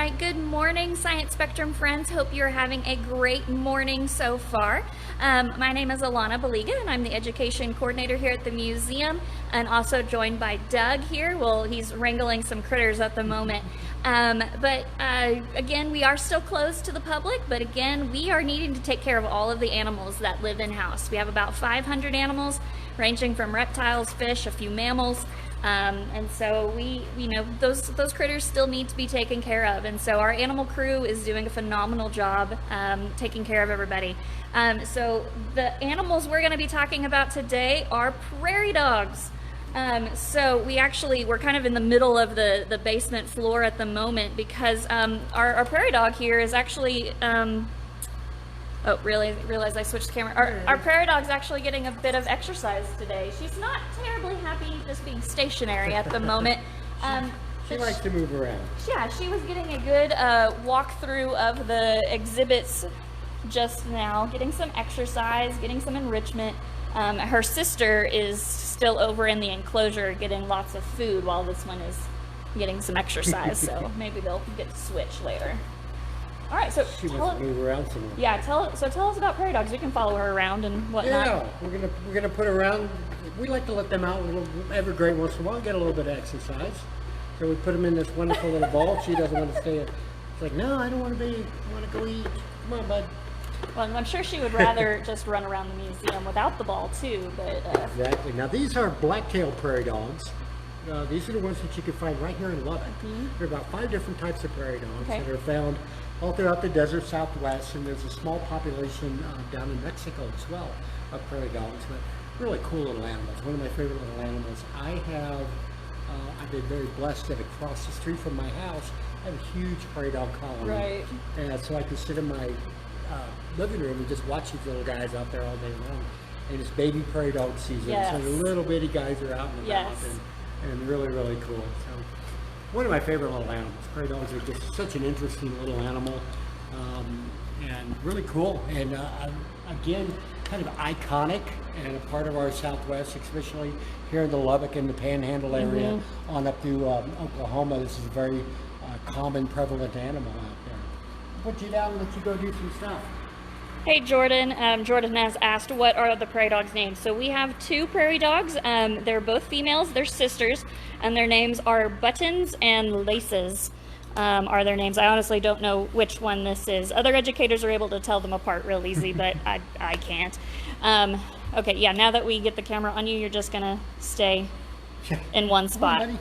right, good morning, Science Spectrum friends. Hope you're having a great morning so far. My name is Alana, and I'm the education coordinator here at the museum, and also joined by Doug here. Well, he's wrangling some critters at the moment. Again, we are still closed to the public, but again, we are needing to take care of all of the animals that live in-house. We have about 500 animals, ranging from reptiles, fish, a few mammals. And so those critters still need to be taken care of. And so our animal crew is doing a phenomenal job taking care of everybody. So the animals we're going to be talking about today are prairie dogs. So we're kind of in the middle of the basement floor at the moment because our prairie dog here is actually oh, really realized I switched the camera. Our prairie dog's actually getting a bit of exercise today. She's not terribly happy just being stationary at the moment. She likes to move around. Yeah, she was getting a good walkthrough of the exhibits just now, getting some exercise, getting some enrichment. Her sister is still over in the enclosure getting lots of food while this one is getting some exercise, so maybe they'll get to switch later. All right, so she wants to move around somewhere. Yeah, tell us about prairie dogs. We can follow her around and whatnot. Yeah, we're gonna put her around. We like to let them out every great once in a while, get a little bit of exercise. So we put them in this wonderful little ball. She doesn't want to stay. It's like, no, I don't want to be. I want to go eat. Come on, bud. Well, I'm sure she would rather just run around the museum without the ball too. But exactly. Now these are black-tailed prairie dogs. These are the ones that you can find right here in Lubbock. Mm-hmm. There are about 5 different types of prairie dogs that are found all throughout the desert Southwest, and there's a small population down in Mexico as well of prairie dogs, but really cool little animals. One of my favorite little animals. I've been very blessed that across the street from my house, I have a huge prairie dog colony. Right. And so I can sit in my living room and just watch these little guys out there all day long. And it's baby prairie dog season, so the little bitty guys are out and about, and really, really cool. So one of my favorite little animals. Prairie dogs are just such an interesting little animal, and really cool. And again, kind of iconic and a part of our Southwest, especially here in the Lubbock and the Panhandle area, on up through Oklahoma. This is a very common, prevalent animal out there. Put you down and let you go do some stuff. Hey Jordan, Jordan has asked what are the prairie dogs' names. So we have 2 prairie dogs. They're both females, they're sisters, and their names are Buttons and Laces are their names. I honestly don't know which one this is. Other educators are able to tell them apart real easy, but I can't. Okay, yeah, now that we get the camera on you, you're just gonna stay in one spot. All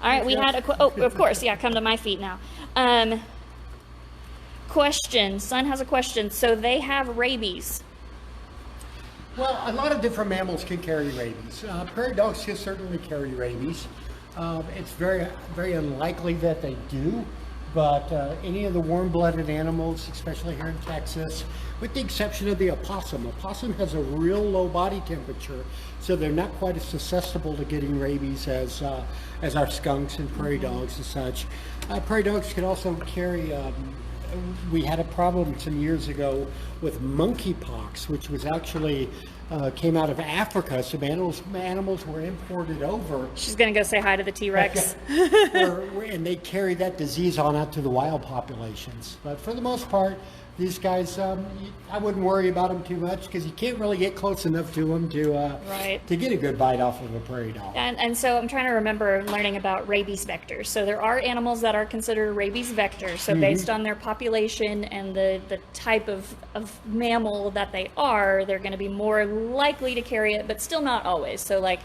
right, we had of course, yeah, come to my feet now. Question. Son has a question. So they have rabies. Well, a lot of different mammals can carry rabies. Prairie dogs can certainly carry rabies. It's very, very unlikely that they do, but any of the warm-blooded animals, especially here in Texas, with the exception of the opossum. Opossum has a real low body temperature, so they're not quite as susceptible to getting rabies as our skunks and prairie dogs and such. Prairie dogs can also carry we had a problem some years ago with monkeypox, which was actually came out of Africa. Some animals were imported over. She's going to go say hi to the T-Rex. And they carry that disease on out to the wild populations. But for the most part, these guys, I wouldn't worry about them too much because you can't really get close enough to them to get a good bite off of a prairie dog. And so I'm trying to remember learning about rabies vectors. So there are animals that are considered rabies vectors. So based on their population and the type of mammal that they are, they're going to be more likely to carry it, but still not always. So like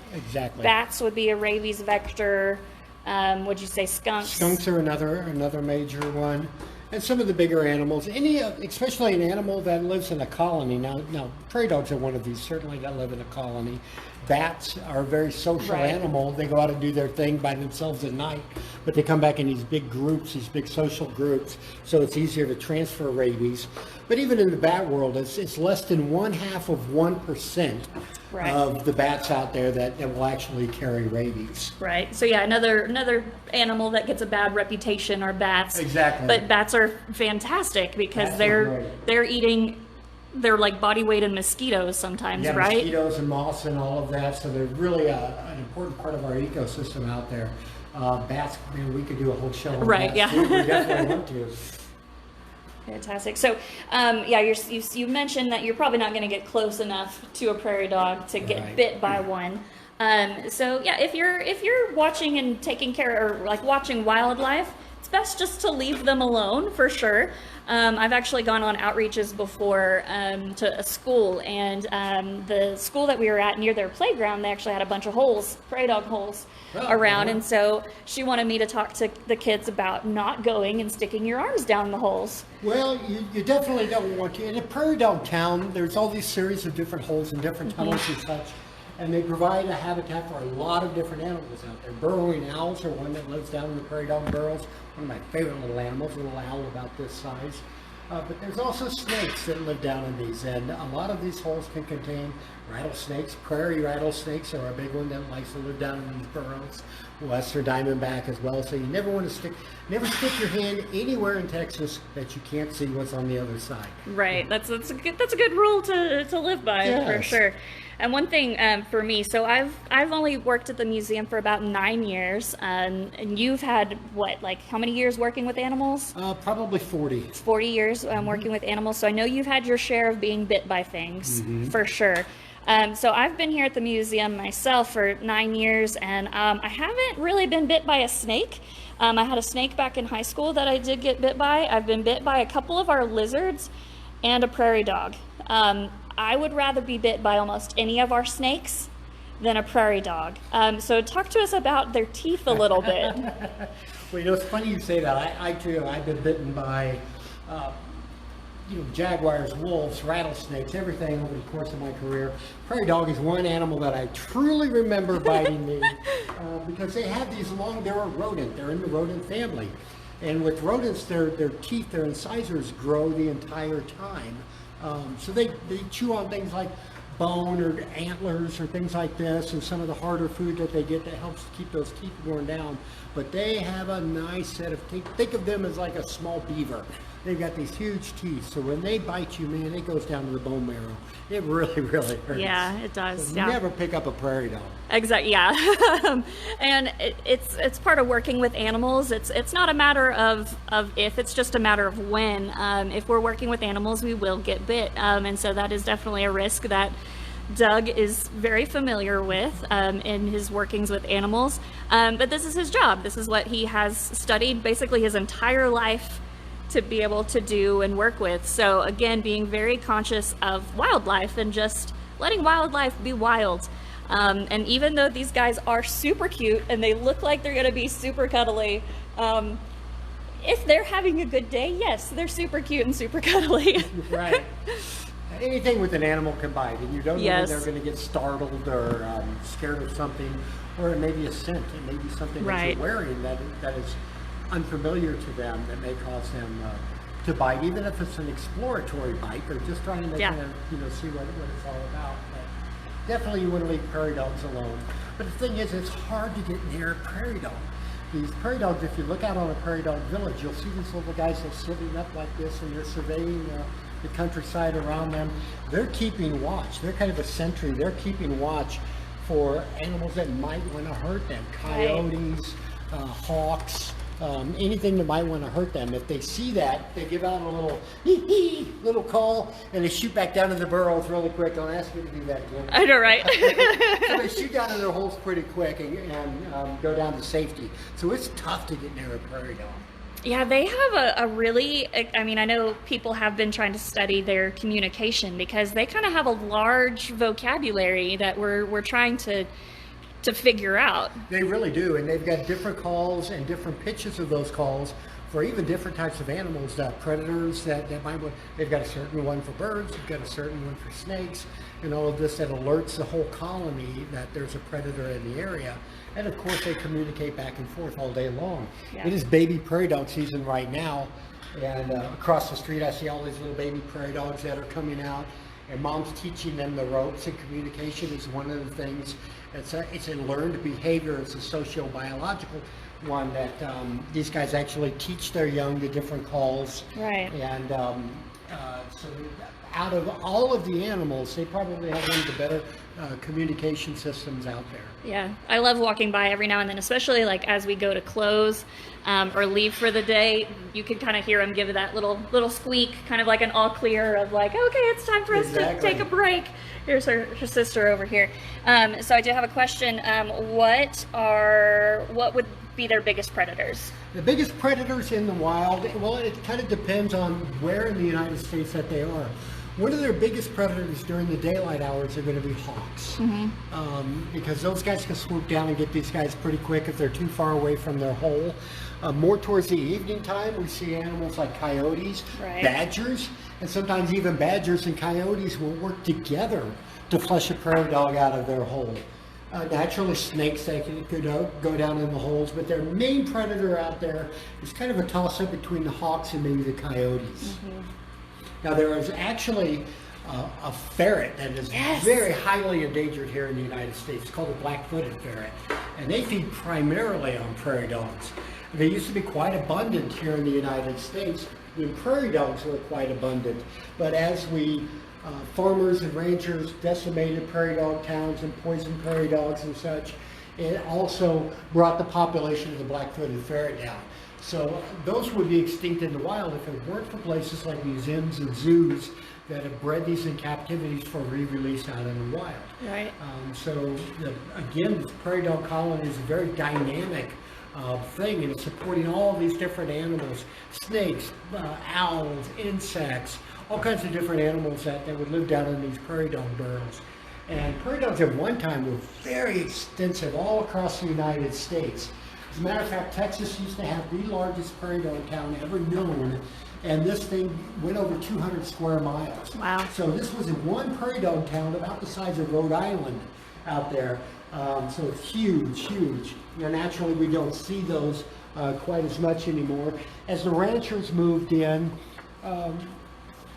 bats would be a rabies vector. Would you say skunks? Skunks are another major one. And some of the bigger animals, especially an animal that lives in a colony. Now, prairie dogs are one of these, certainly, that live in a colony. Bats are a very social animal. They go out and do their thing by themselves at night, but they come back in these big groups, these big social groups, so it's easier to transfer rabies. But even in the bat world, it's less than 0.5% of the bats out there that will actually carry rabies. Right. So yeah, another animal that gets a bad reputation are bats. Exactly. But bats are fantastic because they're eating their like body weight in mosquitoes sometimes, right? right? Mosquitoes and moths and all of that. So they're really an important part of our ecosystem out there. Bats, man, we could do a whole show on Right, bats, yeah. too. We definitely want to. Fantastic. So, yeah, you mentioned that you're probably not going to get close enough to a prairie dog to get Right. bit by one. So, yeah, if you're watching and taking care, or like watching wildlife, it's best just to leave them alone for sure. I've actually gone on outreaches before to a school, and the school that we were at near their playground, they actually had a bunch of holes, prairie dog holes around, and so she wanted me to talk to the kids about not going and sticking your arms down the holes. Well, you definitely don't want to. In a prairie dog town, there's all these series of different holes and different tunnels and such, and they provide a habitat for a lot of different animals out there. Burrowing owls are one that lives down in the prairie dog burrows. One of my favorite little animals, a little owl about this size. But there's also snakes that live down in these, and a lot of these holes can contain rattlesnakes. Prairie rattlesnakes are a big one that likes to live down in these burrows. Western diamondback as well. So you never want to stick your hand anywhere in Texas that you can't see what's on the other side. Right. That's a good rule to live by for Yes. sure. And one thing for me, so I've only worked at the museum for about 9 years, and you've had what, like how many years working with animals? Probably 40. 40 years working with animals. So I know you've had your share of being bit by things for sure. So I've been here at the museum myself for 9 years, and I haven't really been bit by a snake. I had a snake back in high school that I did get bit by. I've been bit by a couple of our lizards and a prairie dog. I would rather be bit by almost any of our snakes than a prairie dog. So talk to us about their teeth a little bit. Well, you know, it's funny you say that. I too, I've been bitten by, jaguars, wolves, rattlesnakes, everything over the course of my career. Prairie dog is one animal that I truly remember biting me because they have these they're a rodent. They're in the rodent family. And with rodents, their teeth, their incisors grow the entire time. So they chew on things like bone or antlers or things like this, and some of the harder food that they get that helps keep those teeth worn down. But they have a nice set of teeth. Think of them as like a small beaver. They've got these huge teeth, so when they bite you, man, it goes down to the bone marrow. It really, really hurts. Yeah, it does. So Yeah. never pick up a prairie dog. Exactly. Yeah, and it's part of working with animals. It's not a matter of if, it's just a matter of when. If we're working with animals, we will get bit, and so that is definitely a risk that Doug is very familiar with in his workings with animals. But this is his job. This is what he has studied basically his entire life to be able to do and work with. So again, being very conscious of wildlife and just letting wildlife be wild. And even though these guys are super cute and they look like they're going to be super cuddly, if they're having a good day, yes, they're super cute and super cuddly. Right. Anything with an animal can bite, and you don't know Yes. when they're going to get startled or scared of something, or it may be a scent. It may be something that Right. you're wearing that is unfamiliar to them that may cause them to bite, even if it's an exploratory bite. They're just trying to Yeah. kind of see what it's all about. But definitely you want to leave prairie dogs alone. But the thing is, it's hard to get near a prairie dog. These prairie dogs, if you look out on a prairie dog village, you'll see these little guys that are sitting up like this, and they're surveying the countryside around them. They're keeping watch. They're kind of a sentry. They're keeping watch for animals that might want to hurt them. Coyotes, hawks, anything that might want to hurt them. If they see that, they give out a little hee-hee, little call, and they shoot back down to the burrows really quick. Don't ask me to do that again. I know, right? So they shoot down in their holes pretty quick and go down to safety. So it's tough to get near a prairie dog. Yeah, they have a really, I mean, I know people have been trying to study their communication because they kind of have a large vocabulary that we're trying to figure out. They really do, and they've got different calls and different pitches of those calls for even different types of animals, predators that might want. They've got a certain one for birds, they've got a certain one for snakes, and all of this that alerts the whole colony that there's a predator in the area. And of course, they communicate back and forth all day long. Yeah. It is baby prairie dog season right now, and across the street I see all these little baby prairie dogs that are coming out, and mom's teaching them the ropes, and communication is one of the things. It's a learned behavior. It's a socio-biological one that these guys actually teach their young the different calls. Right. And So out of all of the animals, they probably have one of the better communication systems out there. Yeah, I love walking by every now and then, especially like as we go to close or leave for the day. You can kind of hear them give that little squeak, kind of like an all clear of like, okay, it's time for us to take a break. Here's her sister over here. So I do have a question. What would be their biggest predators? The biggest predators in the wild, well, it kind of depends on where in the United States that they are. One of their biggest predators during the daylight hours are going to be hawks, because those guys can swoop down and get these guys pretty quick if they're too far away from their hole. More towards the evening time, we see animals like coyotes, badgers, and sometimes even badgers and coyotes will work together to flush a prairie dog out of their hole. Naturally, snakes, they could go down in the holes, but their main predator out there is kind of a toss-up between the hawks and maybe the coyotes. Now, there is actually a ferret that is very highly endangered here in the United States. It's called a black-footed ferret, and they feed primarily on prairie dogs. They used to be quite abundant here in the United States when prairie dogs were quite abundant, but as we farmers and ranchers decimated prairie dog towns and poisoned prairie dogs and such, it also brought the population of the black-footed ferret down. So those would be extinct in the wild if it weren't for places like museums and zoos that have bred these in captivities for re-release out in the wild. Right. Again, this prairie dog colony is a very dynamic thing, and it's supporting all these different animals, snakes, owls, insects, all kinds of different animals that would live down in these prairie dog burrows. And prairie dogs at one time were very extensive all across the United States. As a matter of fact, Texas used to have the largest prairie dog town ever known, and this thing went over 200 square miles. Wow. So this was in one prairie dog town about the size of Rhode Island out there. So it's huge, huge. Naturally, we don't see those quite as much anymore. As the ranchers moved in,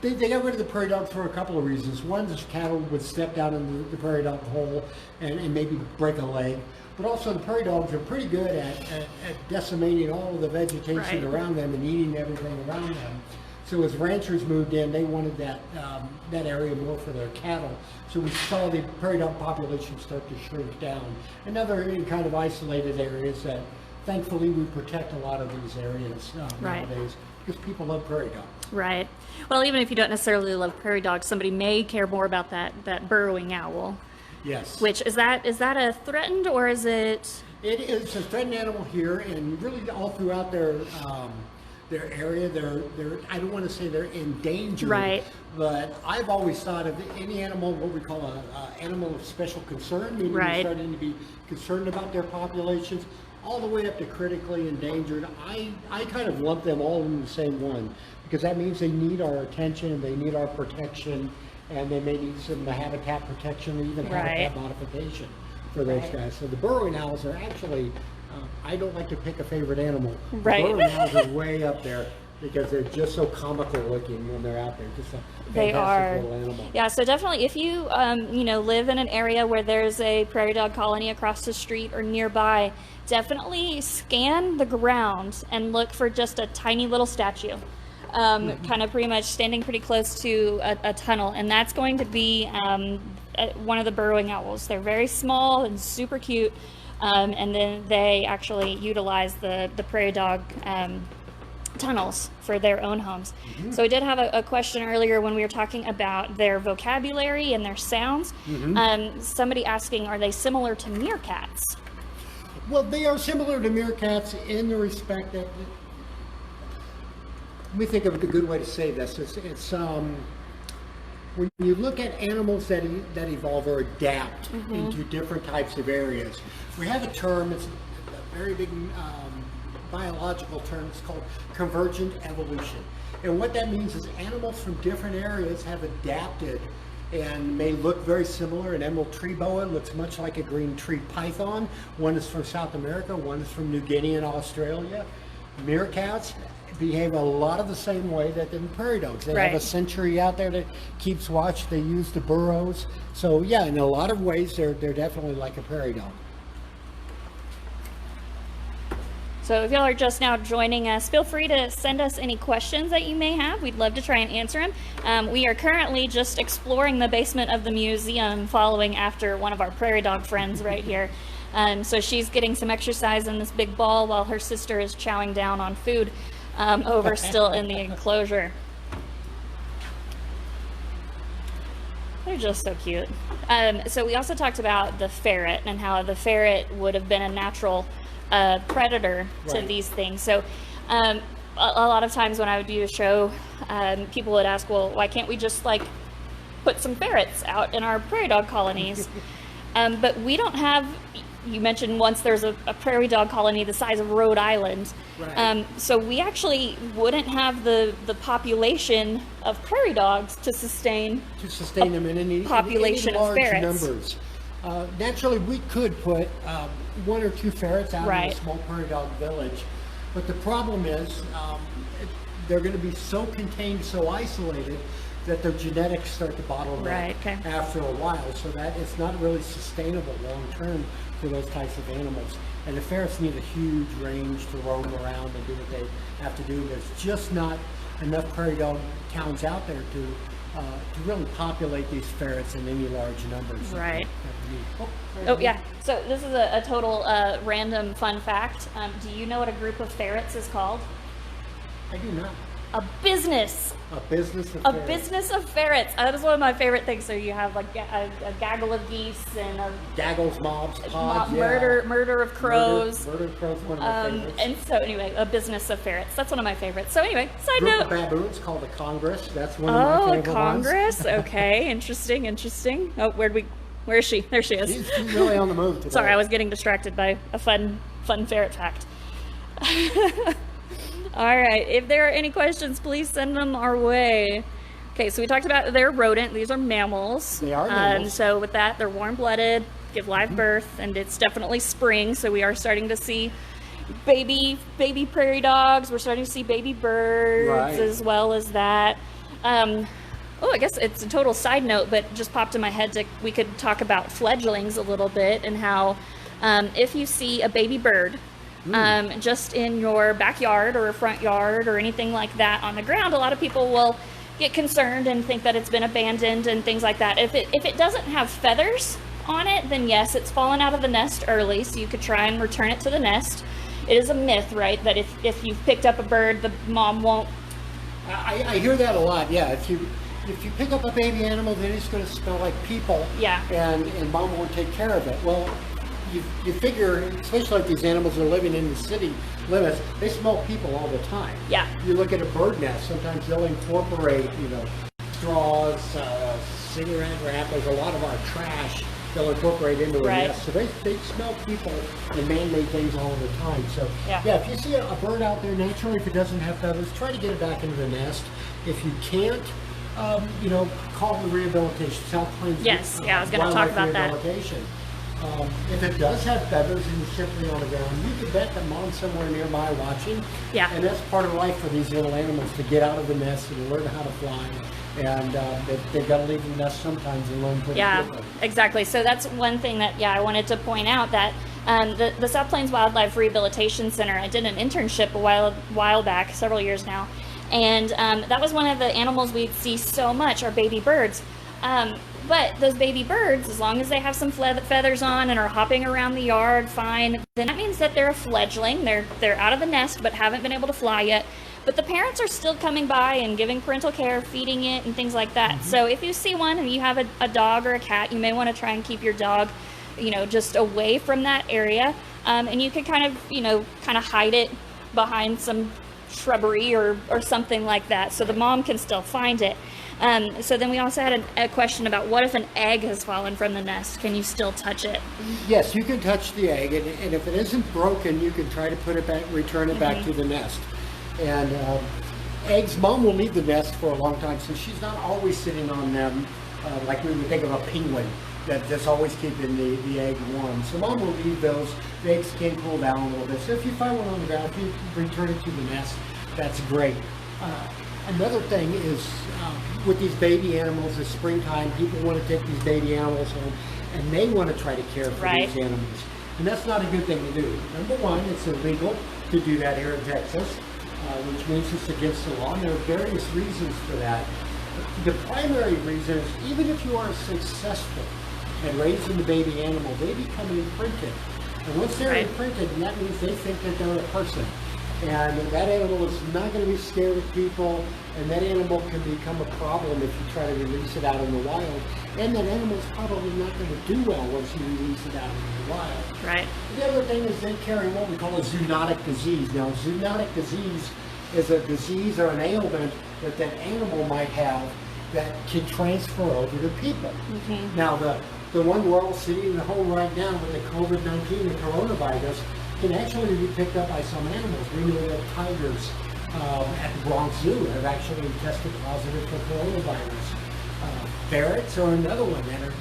they got rid of the prairie dogs for a couple of reasons. One is cattle would step down in the prairie dog hole and maybe break a leg. But also the prairie dogs are pretty good at decimating all of the vegetation around them and eating everything around them. So as ranchers moved in, they wanted that area more for their cattle. So we saw the prairie dog population start to shrink down. Another kind of isolated areas that thankfully we protect a lot of these areas nowadays because people love prairie dogs. Right. Well, even if you don't necessarily love prairie dogs, somebody may care more about that burrowing owl. Yes. Which is that a threatened, or is it? It is a threatened animal here, and really all throughout their area. They're I don't want to say they're endangered, right? But I've always thought of any animal what we call an animal of special concern, meaning we're starting to be concerned about their populations, all the way up to critically endangered. I kind of lump them all in the same one because that means they need our attention, they need our protection, and they may need some habitat protection or even habitat modification for those guys. So the burrowing owls are actually, I don't like to pick a favorite animal. Right. The burrowing owls are way up there because they're just so comical looking when they're out there. Just a fantastic little animal. Yeah, so definitely if you live in an area where there's a prairie dog colony across the street or nearby, definitely scan the ground and look for just a tiny little statue. Kind of pretty much standing pretty close to a tunnel, and that's going to be one of the burrowing owls. They're very small and super cute, and then they actually utilize the prairie dog tunnels for their own homes. So I did have a question earlier when we were talking about their vocabulary and their sounds. Somebody asking, are they similar to meerkats? Well, they are similar to meerkats in the respect that, let me think of a good way to say this. It's when you look at animals that evolve or adapt into different types of areas, we have a term, it's a very big biological term, it's called convergent evolution. And what that means is animals from different areas have adapted and may look very similar. An emerald tree boa looks much like a green tree python. One is from South America, one is from New Guinea and Australia. Meerkats behave a lot of the same way that the prairie dogs. They have a sentry out there that keeps watch. They use the burrows. So yeah, in a lot of ways, they're definitely like a prairie dog. So if y'all are just now joining us, feel free to send us any questions that you may have. We'd love to try and answer them. We are currently just exploring the basement of the museum, following after one of our prairie dog friends right here. So she's getting some exercise in this big ball while her sister is chowing down on food over still in the enclosure. They're just so cute. So we also talked about the ferret and how the ferret would have been a natural predator to these things. So a lot of times when I would do a show, people would ask, well, why can't we just like put some ferrets out in our prairie dog colonies? But we don't have, you mentioned once there's a prairie dog colony the size of Rhode Island. So we actually wouldn't have the population of prairie dogs to sustain them in any population in any large of ferrets. numbers. Naturally, we could put 1 or 2 ferrets out in a small prairie dog village, but the problem is they're going to be so contained, so isolated, that their genetics start to bottleneck after a while, so that it's not really sustainable long term for those types of animals. And the ferrets need a huge range to roam around and do what they have to do. There's just not enough prairie dog towns out there to really populate these ferrets in any large numbers. Oh yeah, so this is a total random fun fact. Do you know what a group of ferrets is called? I do not. A business. A business of ferrets. A business of ferrets. That is one of my favorite things. So you have like a gaggle of geese and gaggles, mobs, pods, murder of crows. Murder of crows, one of my favorites. And so anyway, a business of ferrets. That's one of my favorites. So anyway, side Group note. Of baboons called a congress. That's one of my favorite ones. Oh, a congress. Okay, interesting. Oh, where is she? There she is. She's really on the move today. Sorry, I was getting distracted by a fun ferret fact. All right, if there are any questions, please send them our way. Okay, so we talked about they're rodent. These are mammals. They are mammals. So with that, they're warm-blooded, give live birth, and it's definitely spring. So we are starting to see baby prairie dogs. We're starting to see baby birds as well as that. I guess it's a total side note, but just popped in my head we could talk about fledglings a little bit and how if you see a baby bird just in your backyard or front yard or anything like that on the ground, a lot of people will get concerned and think that it's been abandoned and things like that. If it doesn't have feathers on it, then yes, it's fallen out of the nest early, so you could try and return it to the nest. It is a myth, right, that if you've picked up a bird, the mom won't. I hear that a lot. Yeah, if you pick up a baby animal, then it's going to smell like people. Yeah. And mom won't take care of it. Well, you figure, especially if these animals are living in the city limits, they smell people all the time. Yeah. You look at a bird nest, sometimes they'll incorporate, straws, cigarette wrappers, a lot of our trash they'll incorporate into a nest. So they smell people and man-made things all the time. So if you see a bird out there naturally, if it doesn't have feathers, try to get it back into the nest. If you can't, call the rehabilitation, South Plains. Yes, I was going to talk about that. If it does have feathers and it's simply on the ground, you can bet that mom's somewhere nearby watching. Yeah. And that's part of life for these little animals, to get out of the nest and learn how to fly. And they've got to leave the nest sometimes and learn pretty quickly. Exactly. So that's one thing that, I wanted to point out, that the South Plains Wildlife Rehabilitation Center, I did an internship a while back, several years now, and that was one of the animals we'd see so much, are baby birds. But those baby birds, as long as they have some feathers on and are hopping around the yard fine, then that means that they're a fledgling. They're out of the nest but haven't been able to fly yet. But the parents are still coming by and giving parental care, feeding it, and things like that. So if you see one and you have a dog or a cat, you may want to try and keep your dog, just away from that area. And you can kind of hide it behind some shrubbery or something like that, so the mom can still find it. So then we also had a question about, what if an egg has fallen from the nest? Can you still touch it? Yes, you can touch the egg, and if it isn't broken, you can try to put it back, return it back to the nest. And eggs, mom will leave the nest for a long time, so she's not always sitting on them like we would think of a penguin that's always keeping the egg warm. So mom will leave those. The eggs can cool down a little bit. So if you find one on the ground, if you return it to the nest, that's great. Another thing is with these baby animals, it's springtime, people want to take these baby animals home, and they want to try to care for these animals. And that's not a good thing to do. Number one, it's illegal to do that here in Texas, which means it's against the law. And there are various reasons for that. The primary reason is even if you are successful at raising the baby animal, they become imprinted. And once they're imprinted, that means they think that they're a person. And that animal is not going to be scared of people, and that animal can become a problem if you try to release it out in the wild. And that animal's probably not going to do well once you release it out in the wild. Right. The other thing is they carry what we call a zoonotic disease. Now, zoonotic disease is a disease or an ailment that that animal might have that can transfer over to people. Mm-hmm. Now, the one we're all sitting at home right now with the COVID-19, the coronavirus, can actually be picked up by some animals. We know that tigers at the Bronx Zoo have actually tested positive for coronavirus. Ferrets are another one that are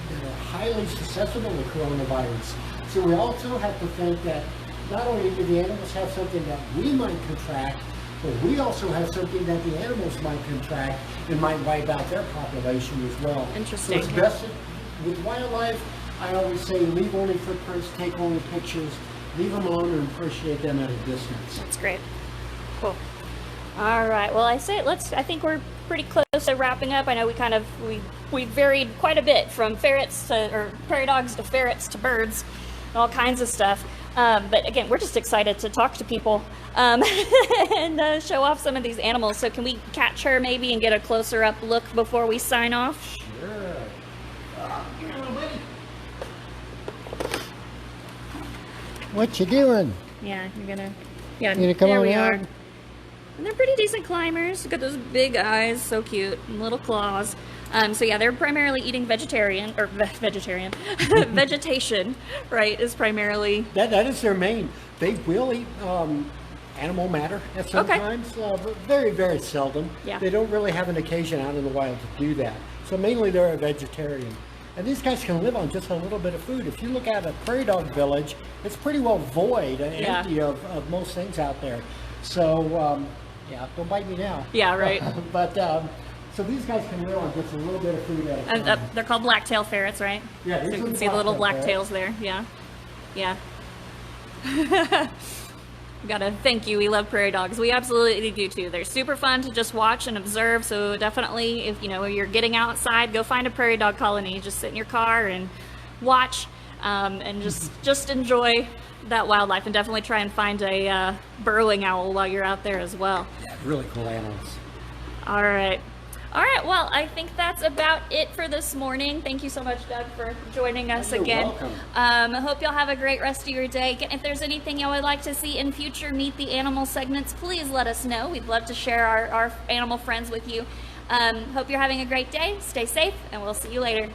highly susceptible to coronavirus. So we also have to think that not only do the animals have something that we might contract, but we also have something that the animals might contract and might wipe out their population as well. Interesting. So it's best with wildlife. I always say leave only footprints, take only pictures, leave them alone and appreciate them at a distance. That's great. Cool. All right. Well, I think we're pretty close to wrapping up. I know we varied quite a bit from ferrets or prairie dogs to ferrets to birds, all kinds of stuff. But again, we're just excited to talk to people and show off some of these animals. So can we catch her maybe and get a closer up look before we sign off? Sure. Here, little buddy. What you doing? Yeah, you're gonna come there on we out? are. And they're pretty decent climbers. Look at those big eyes, so cute, and little claws. So yeah, they're primarily eating vegetation, right, is primarily... That is their main. They will eat animal matter at sometimes, but very, very seldom. Yeah. They don't really have an occasion out in the wild to do that. So mainly they're a vegetarian. And these guys can live on just a little bit of food. If you look at a prairie dog village, it's pretty well void and empty of most things out there. So, yeah, don't bite me now. Yeah, right. But, so these guys can live on just a little bit of food at a time. They're called black-tail ferrets, right? Yeah, so these you are can the see the little black black-tail tails there. Yeah. Gotta thank you. We love prairie dogs. We absolutely do too. They're super fun to just watch and observe. So definitely, if you're getting outside, go find a prairie dog colony. Just sit in your car and watch, and just enjoy that wildlife. And definitely try and find a burrowing owl while you're out there as well. Yeah, really cool animals. All right. Well, I think that's about it for this morning. Thank you so much, Doug, for joining us again. Welcome. I hope y'all have a great rest of your day. If there's anything y'all would like to see in future Meet the Animal segments, please let us know. We'd love to share our animal friends with you. Hope you're having a great day. Stay safe, and we'll see you later.